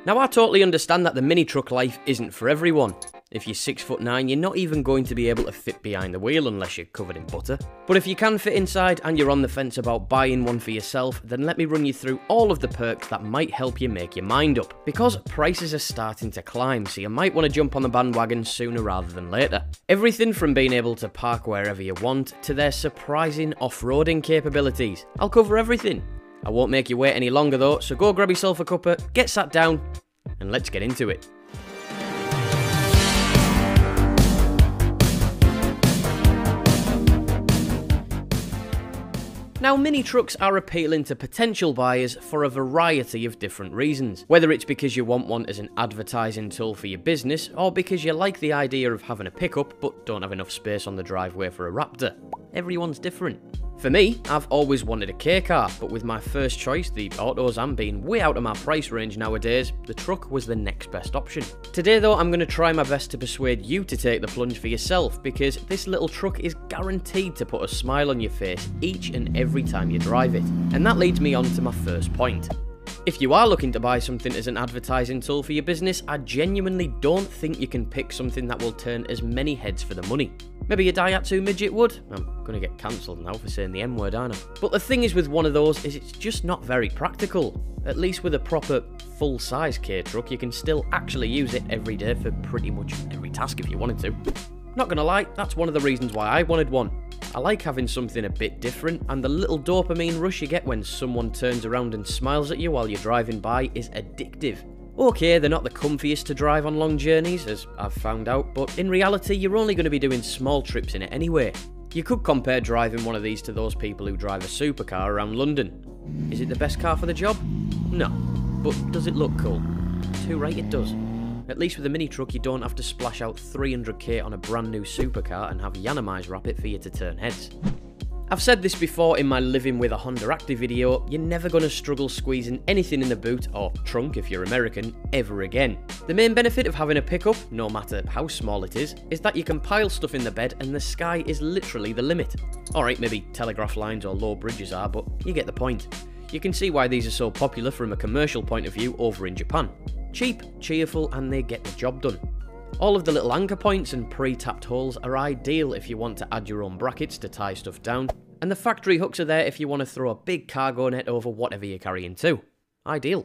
Now I totally understand that the mini truck life isn't for everyone. If you're 6'9", you're not even going to be able to fit behind the wheel unless you're covered in butter. But if you can fit inside and you're on the fence about buying one for yourself, then let me run you through all of the perks that might help you make your mind up. Because prices are starting to climb, so you might want to jump on the bandwagon sooner rather than later. Everything from being able to park wherever you want to their surprising off-roading capabilities. I'll cover everything. I won't make you wait any longer though, so go grab yourself a cuppa, get sat down, and let's get into it. Now, mini trucks are appealing to potential buyers for a variety of different reasons. Whether it's because you want one as an advertising tool for your business, or because you like the idea of having a pickup but don't have enough space on the driveway for a Raptor. Everyone's different. For me, I've always wanted a K car, but with my first choice, the 𝙁𝙊𝙆𝙆 being way out of my price range nowadays, the truck was the next best option. Today though, I'm going to try my best to persuade you to take the plunge for yourself, because this little truck is guaranteed to put a smile on your face each and every time you drive it. And that leads me on to my first point. If you are looking to buy something as an advertising tool for your business, I genuinely don't think you can pick something that will turn as many heads for the money. Maybe a 𝙁𝘼𝙾𝙀𝘽𝙊𝙆 midget would. I'm gonna get cancelled now for saying the M word, aren't I? But the thing is with one of those is it's just not very practical. At least with a proper full-size K truck, you can still actually use it every day for pretty much every task if you wanted to. Not gonna lie, that's one of the reasons why I wanted one. I like having something a bit different, and the little dopamine rush you get when someone turns around and smiles at you while you're driving by is addictive. Okay, they're not the comfiest to drive on long journeys, as I've found out, but in reality you're only going to be doing small trips in it anyway. You could compare driving one of these to those people who drive a supercar around London. Is it the best car for the job? No. But does it look cool? Too right it does. At least with a mini truck you don't have to splash out 300k on a brand new supercar and have Yanamize wrap it for you to turn heads. I've said this before in my Living with a Honda Active video, you're never going to struggle squeezing anything in the boot, or trunk if you're American, ever again. The main benefit of having a pickup, no matter how small it is that you can pile stuff in the bed and the sky is literally the limit. Alright, maybe telegraph lines or low bridges are, but you get the point. You can see why these are so popular from a commercial point of view over in Japan. Cheap, cheerful, and they get the job done. All of the little anchor points and pre-tapped holes are ideal if you want to add your own brackets to tie stuff down, and the factory hooks are there if you want to throw a big cargo net over whatever you're carrying too. Ideal.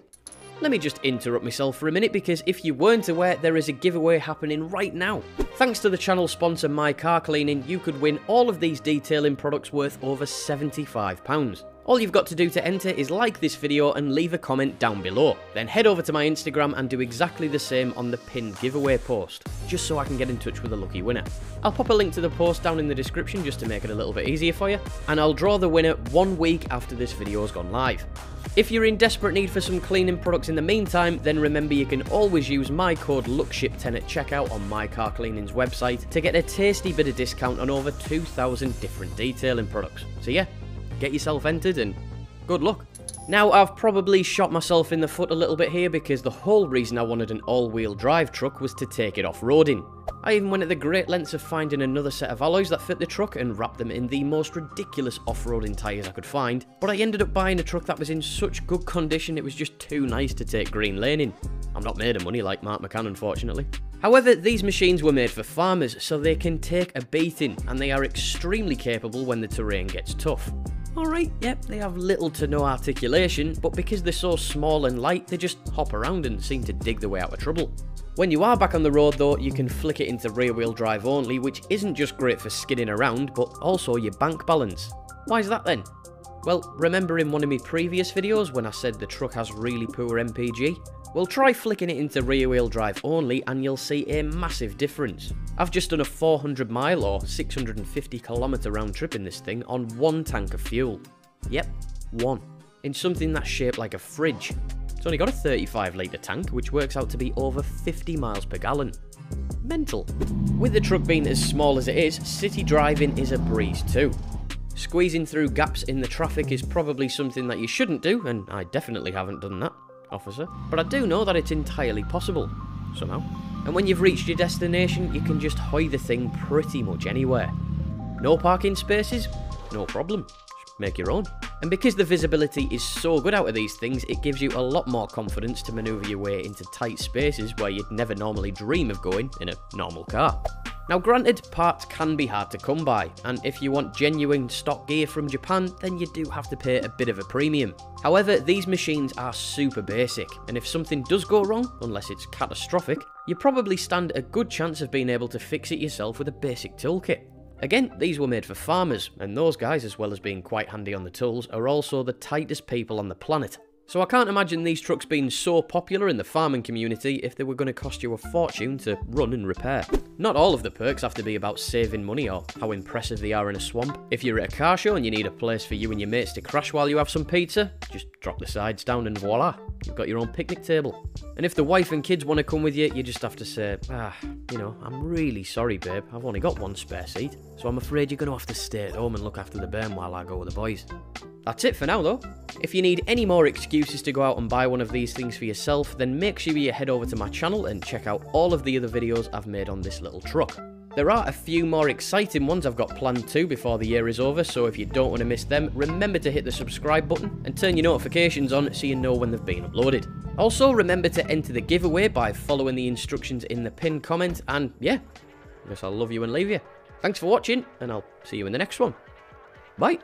Let me just interrupt myself for a minute, because if you weren't aware, there is a giveaway happening right now. Thanks to the channel sponsor My Car Cleaning, you could win all of these detailing products worth over £75. All you've got to do to enter is like this video and leave a comment down below. Then head over to my Instagram and do exactly the same on the pinned giveaway post, just so I can get in touch with a lucky winner. I'll pop a link to the post down in the description just to make it a little bit easier for you, and I'll draw the winner 1 week after this video's gone live. If you're in desperate need for some cleaning products in the meantime, then remember you can always use my code lookship10 at checkout on My Car Cleaning's website to get a tasty bit of discount on over 2,000 different detailing products. So yeah, get yourself entered and good luck. Now, I've probably shot myself in the foot a little bit here, because the whole reason I wanted an all-wheel drive truck was to take it off-roading. I even went at the great lengths of finding another set of alloys that fit the truck and wrapped them in the most ridiculous off-roading tyres I could find, but I ended up buying a truck that was in such good condition it was just too nice to take green lane in. I'm not made of money like Mark McCann, unfortunately. However, these machines were made for farmers, so they can take a beating, and they are extremely capable when the terrain gets tough. Alright, yep, they have little to no articulation, but because they're so small and light, they just hop around and seem to dig their way out of trouble. When you are back on the road though, you can flick it into rear-wheel drive only, which isn't just great for skidding around, but also your bank balance. Why is that then? Well, remember in one of my previous videos when I said the truck has really poor MPG? Well, try flicking it into rear-wheel drive only and you'll see a massive difference. I've just done a 400 mile or 650 kilometre round trip in this thing on 1 tank of fuel. Yep, 1. In something that's shaped like a fridge. It's only got a 35 litre tank, which works out to be over 50 miles per gallon. Mental. With the truck being as small as it is, city driving is a breeze too. Squeezing through gaps in the traffic is probably something that you shouldn't do, and I definitely haven't done that, officer. But I do know that it's entirely possible, somehow. And when you've reached your destination, you can just hoy the thing pretty much anywhere. No parking spaces? No problem. Just make your own. And because the visibility is so good out of these things, it gives you a lot more confidence to manoeuvre your way into tight spaces where you'd never normally dream of going in a normal car. Now granted, parts can be hard to come by, and if you want genuine stock gear from Japan, then you do have to pay a bit of a premium. However, these machines are super basic, and if something does go wrong, unless it's catastrophic, you probably stand a good chance of being able to fix it yourself with a basic toolkit. Again, these were made for farmers, and those guys, as well as being quite handy on the tools, are also the tightest people on the planet. So I can't imagine these trucks being so popular in the farming community if they were going to cost you a fortune to run and repair. Not all of the perks have to be about saving money or how impressive they are in a swamp. If you're at a car show and you need a place for you and your mates to crash while you have some pizza, just drop the sides down and voila, you've got your own picnic table. And if the wife and kids want to come with you, you just have to say, you know, I'm really sorry babe, I've only got one spare seat, so I'm afraid you're going to have to stay at home and look after the bairn while I go with the boys. That's it for now though. If you need any more excuses to go out and buy one of these things for yourself, then make sure you head over to my channel and check out all of the other videos I've made on this little truck. There are a few more exciting ones I've got planned too before the year is over, so if you don't want to miss them, remember to hit the subscribe button and turn your notifications on so you know when they've been uploaded. Also, remember to enter the giveaway by following the instructions in the pinned comment, and yeah, I guess I'll love you and leave you. Thanks for watching, and I'll see you in the next one. Bye!